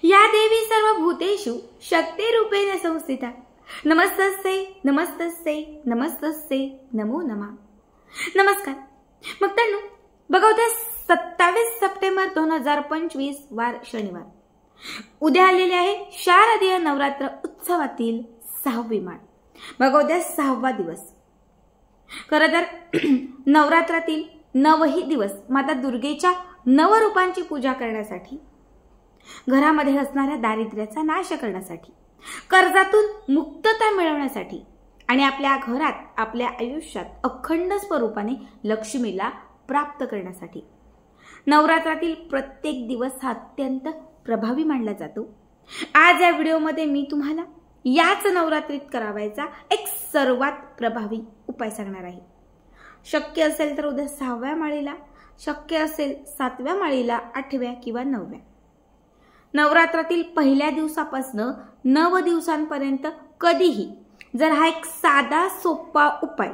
या देवी सर्व भूतेषु शक्ती रूपेण संस्थिता। नमस्तस्यै नमस्तस्यै नमस्तस्यै नमो नमः। नमस्कार भक्तांनो, बघा उद्या 27 सप्टेंबर 2025 वार शनिवार, उद्या आलेले आहे शारदीय नवरात्र उत्सवातील 6वी माळ। बघा उद्या 6वा दिवस। खरं तर नवरात्रातील 9ही दिवस माता दुर्गेच्या नवरूपांची पूजा करण्यासाठी, घरामध्ये असणाऱ्या दारिद्र्याचा नाश करण्यासाठी, कर्जातून मुक्तता मिळवण्यासाठी आणि आपल्या घरात, आपल्या आयुष्यात अखंड स्वरूपाने लक्ष्मीला प्राप्त करण्यासाठी नवरात्रातील प्रत्येक दिवस हा अत्यंत प्रभावी मानला जातो। आज या व्हिडिओमध्ये मी तुम्हाला याच नवरात्रीत करावायचा एक सर्वात प्रभावी उपाय सांगणार आहे। शक्य असेल तर उद्या 6व्या माळीला, शक्य असेल 7व्या माळीला, 8व्या किंवा 9व्या। नवरात्रातील पहिल्या दिवसापासून 9 दिवसांपर्यंत कधीही जर हा एक साधा सोपा उपाय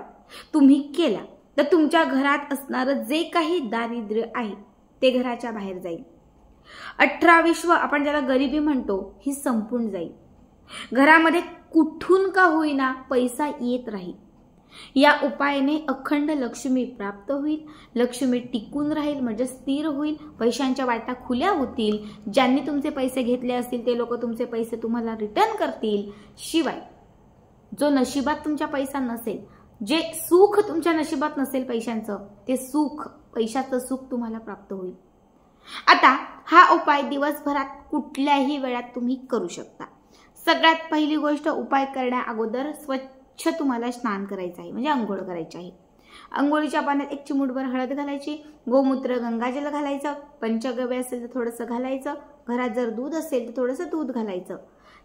तुम्ही केला तर तुमच्या घरात असणारं जे काही दारिद्र्य आहे ते घराच्या बाहेर जाईल। 18 विश्व आपण ज्याला गरिबी म्हणतो ही संपून जाईल। घरामध्ये कुठून का होईना पैसा येत राहील। या उपायाने अखंड लक्ष्मी प्राप्त होईल, लक्ष्मी टिकून राहील म्हणजे स्थिर होईल, पैशांच्या वाटा खुल्या होतील, ज्यांनी तुमचे पैसे घेतले असतील ते लोक तुमचे पैसे तुम्हाला रिटर्न करतील। शिवाय जो नशिबात तुमच्या पैसा नसेल, जे सुख तुमच्या नशिबात नसेल पैशांचं, ते सुख, पैशाचं सुख तुम्हाला प्राप्त होईल। आता हा उपाय दिवसभरात कुठल्याही वेळात तुम्ही करू शकता। सगळ्यात पहिली गोष्ट, उपाय करण्या अगोदर स्वच्छ तुम्हाला स्नान करायचं आहे, म्हणजे अंघोळ करायची आहे। अंघोळीच्या पाण्यात 1 चिमूटभर हळद घालायची, गोमूत्र गंगाजल घालायचं, पंचगव्य असेल तर थोडंसं घालायचं, घरात जर दूध असेल तर थोडंसं दूध घालायचं।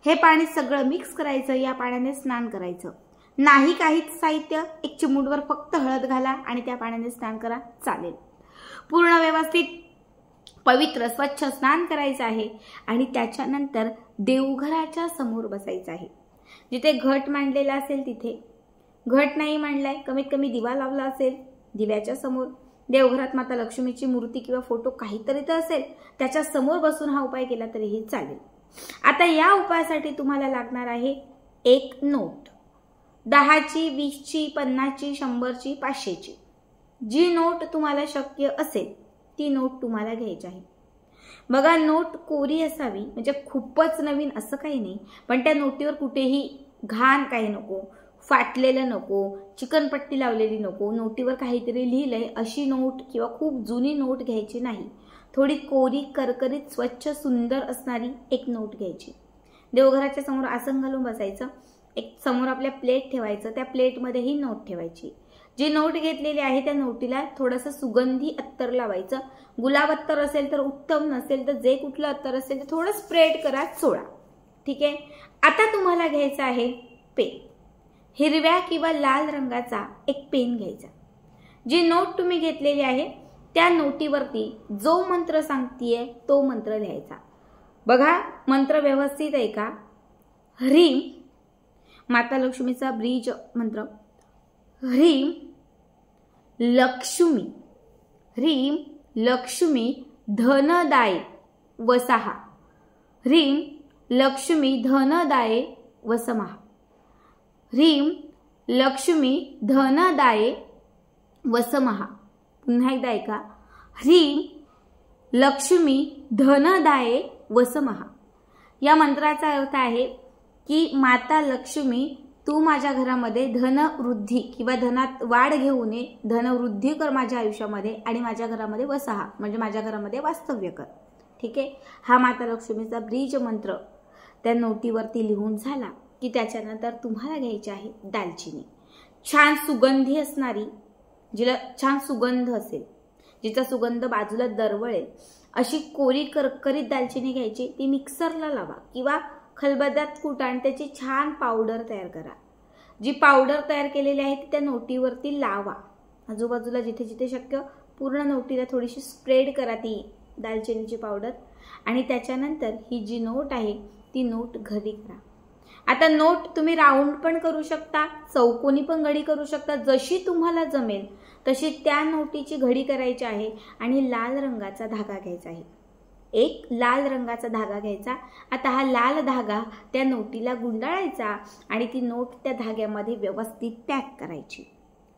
हे पाणी सगळं मिक्स करायचं, या पाण्याने स्नान करायचं। नाही काहीच साहित्य, 1 चिमूटभर फक्त हळद घाला आणि त्या पाण्याने स्नान करा, चालेल। पूर्ण व्यवस्थित पवित्र स्वच्छ स्नान करायचं आहे आणि त्याच्यानंतर देवघराच्या समोर बसायचं आहे। जिथे घट मांडलेला असेल तिथे, घट नाही मांडलाय, कमीत कमी दिवा लावला असेल, दिव्याच्या समोर, देवघरात माता लक्ष्मीची मूर्ती किंवा फोटो काहीतरी तर असेल, त्याच्या समोर बसून हा उपाय केला तरीही चालेल। आता या उपायासाठी तुम्हाला लागणार आहे एक नोट, 10ची, 20ची, 50ची, 100ची, 500ची। जी नोट तुम्हाला शक्य असेल ती नोट तुम्हाला घ्यायची आहे। बघा, नोट कोरी असावी, म्हणजे खूपच नवीन असं काही नाही, पण त्या नोटीवर कुठेही घाण काही नको, फाटलेलं नको, चिकनपट्टी लावलेली नको, नोटीवर काहीतरी लिहिलंय अशी नोट किंवा खूप जुनी नोट घ्यायची नाही। थोडी कोरी, करकरीत, स्वच्छ, सुंदर असणारी एक नोट घ्यायची। देवघराच्या समोर आसन घालून बसायचं, एक समोर आपल्या प्लेट ठेवायचं, त्या प्लेटमध्ये ही नोट ठेवायची। जी नोट घेतलेली आहे त्या नोटीला थोडंसं सुगंधी अत्तर लावायचं। गुलाब अत्तर असेल तर उत्तम, नसेल तर जे कुठलं अत्तर असेल तर थोडं स्प्रेड करा, चोळा। ठीक आहे। आता तुम्हाला घ्यायचं आहे पेन, हिरव्या किंवा लाल रंगाचा एक पेन घ्यायचा। जी नोट तुम्ही घेतलेली आहे त्या नोटीवरती जो मंत्र सांगतीये तो मंत्र लिहायचा। बघा, मंत्र व्यवस्थित आहे का? ह्रीम, माता लक्ष्मीचा ब्रीज मंत्र, ह्रीम लक्ष्मी, ह्रीम लक्ष्मी धनदाये वसहा, ह्रीम लक्ष्मी धनदाये वसमहा, ह्रीम लक्ष्मी धनदाये वसमहा। पुन्हा एकदा ऐका, ह्रीम लक्ष्मी धनदाये वसमहा। या मंत्राचा अर्थ आहे की माता लक्ष्मी, तू माझ्या घरामध्ये धनवृद्धी किंवा धनात वाढ घेऊन ये, धनवृद्धी कर माझ्या आयुष्यामध्ये आणि माझ्या घरामध्ये वसहा, म्हणजे माझ्या घरामध्ये वास्तव्य कर। ठीक आहे। हा माता लक्ष्मीचा ब्रीज मंत्र त्या नोटीवरती लिहून झाला की त्याच्यानंतर तुम्हाला घ्यायची आहे दालचिनी, छान सुगंधी असणारी, जिला छान सुगंध असेल, जिचा सुगंध बाजूला दरवळेल अशी कोरी करकरीत दालचिनी घ्यायची। ती मिक्सरला लावा किंवा खलबत्त्यात कुटा आणि त्याची छान पावडर तयार करा। जी पावडर तयार केलेली आहे ती त्या नोटीवरती लावा, आजूबाजूला जिथे जिथे शक्य पूर्ण नोटीला थोडीशी स्प्रेड करा ती दालचिनीची पावडर आणि त्याच्यानंतर ही जी नोट आहे ती नोट घडी करा। आता नोट तुम्ही राऊंड पण करू शकता, चौकोनी पण घडी करू शकता, जशी तुम्हाला जमेल तशी त्या नोटीची घडी करायची आहे आणि लाल रंगाचा धागा घ्यायचा आहे। एक लाल रंगाचा धागा घ्यायचा. आता हा लाल धागा त्या नोटीला गुंडाळायचा आणि ती नोट त्या धाग्यामध्ये व्यवस्थित पॅक करायची.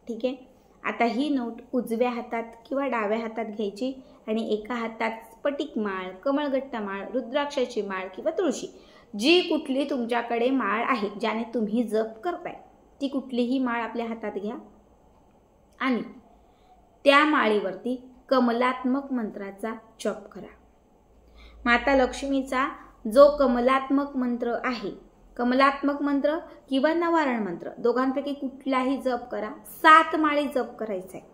ठीक आहे. आता ही नोट उजव्या हातात किंवा डाव्या हातात घ्यायची आणि एका हातात स्फटिक माळ, कमळगट्टा माळ, रुद्राक्षाची माळ किंवा तुळशी, जी कुठली तुमच्याकडे माळ आहे ज्याने तुम्ही जप करताय ती कुठलीही माळ आपल्या हातात घ्या आणि त्या माळीवरती कमलात्मक मंत्राचा जप करा. माता लक्ष्मीचा जो कमलात्मक मंत्र आहे, कमलात्मक मंत्र किंवा नवारण मंत्र दोघांपैकी कुठलाही जप करा. 7 माळी जप करायचा आहे.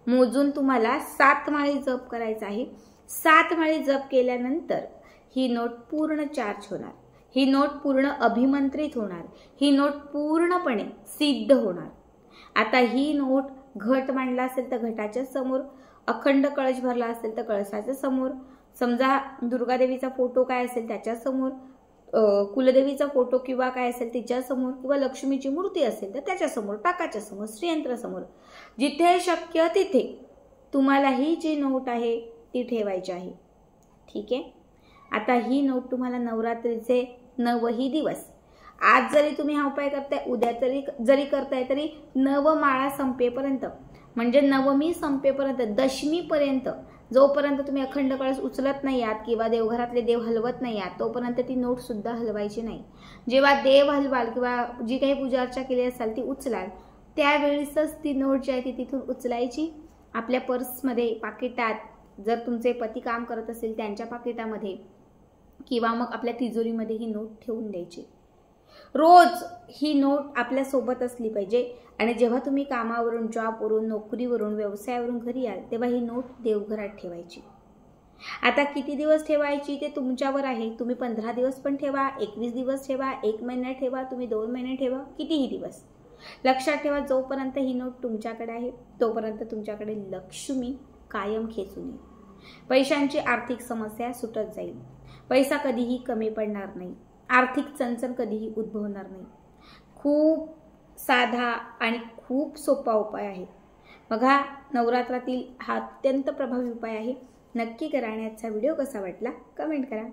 मोजून तुम्हाला 7 माळी जप करायचा आहे. 7 माळी जप केल्यानंतर ही नोट पूर्ण चार्ज होणार, ही नोट पूर्ण अभिमंत्रित होणार, ही नोट पूर्णपणे सिद्ध होणार. आता ही नोट घट मांडला असेल तर घटाच्या समोर, अखंड कळश भरला असेल तर कळसाच्या समोर, समजा दुर्गादेवीचा फोटो काय असेल त्याच्या समोर, कुलदेवीचा फोटो किंवा काय असेल तिच्या समोर, किंवा लक्ष्मीची मूर्ती असेल तर त्याच्या समोर, टाकाच्या समोर, श्रीयंत्र समोर, जिथे शक्य तिथे तुम्हाला ही जी नोट आहे ती ठेवायची आहे. ठीक आहे. आता ही नोट तुम्हाला नवरात्रीचे 9ही दिवस, आज जरी तुम्ही हा उपाय करताय, उद्या जरी करताय तरी 9 माळा संपेपर्यंत, म्हणजे नवमी संपेपर्यंत, दशमीपर्यंत, जोपर्यंत तुम्ही अखंड कळस उचलत नाही आहात किंवा देवघरातले देव हलवत नाही आहात तोपर्यंत ती नोट सुद्धा हलवायची नाही. जेव्हा देव हलवाल किंवा जी काही पूजा अर्चा केली असाल ती उचलाल त्यावेळेसच ती नोट जी आहे ती तिथून उचलायची. आपल्या पर्समध्ये, पाकिटात, जर तुमचे पती काम करत असेल त्यांच्या पाकिटामध्ये किंवा मग आपल्या तिजोरीमध्ये ही नोट ठेवून द्यायची. रोज ही नोट आपल्या सोबत असली पाहिजे आणि जेव्हा तुम्ही कामावरून, जॉबवरून, नोकरीवरून, व्यवसायावरून घरी याल तेव्हा ही नोट देवघरात ठेवायची. आता किती दिवस ठेवायची ते तुमच्यावर आहे. तुम्ही 15 दिवस पण ठेवा, 21 दिवस ठेवा, 1 महिना ठेवा, तुम्ही 2 महिने ठेवा, कितीही दिवस. लक्षात ठेवा, जोपर्यंत ही नोट तुमच्याकडे आहे तोपर्यंत तुमच्याकडे लक्ष्मी कायम खेचून येईल. पैशांची आर्थिक समस्या सुटत जाईल. पैसा कधीही कमी पडणार नाही. आर्थिक चणचण कधीही उद्भवणार नाही. खूप साधा आणि खूप सोपा उपाय आहे. बघा, नवरात्रातील हा अत्यंत प्रभावी उपाय आहे. नक्की करा आणि आजचा व्हिडिओ कसा वाटला कमेंट करा.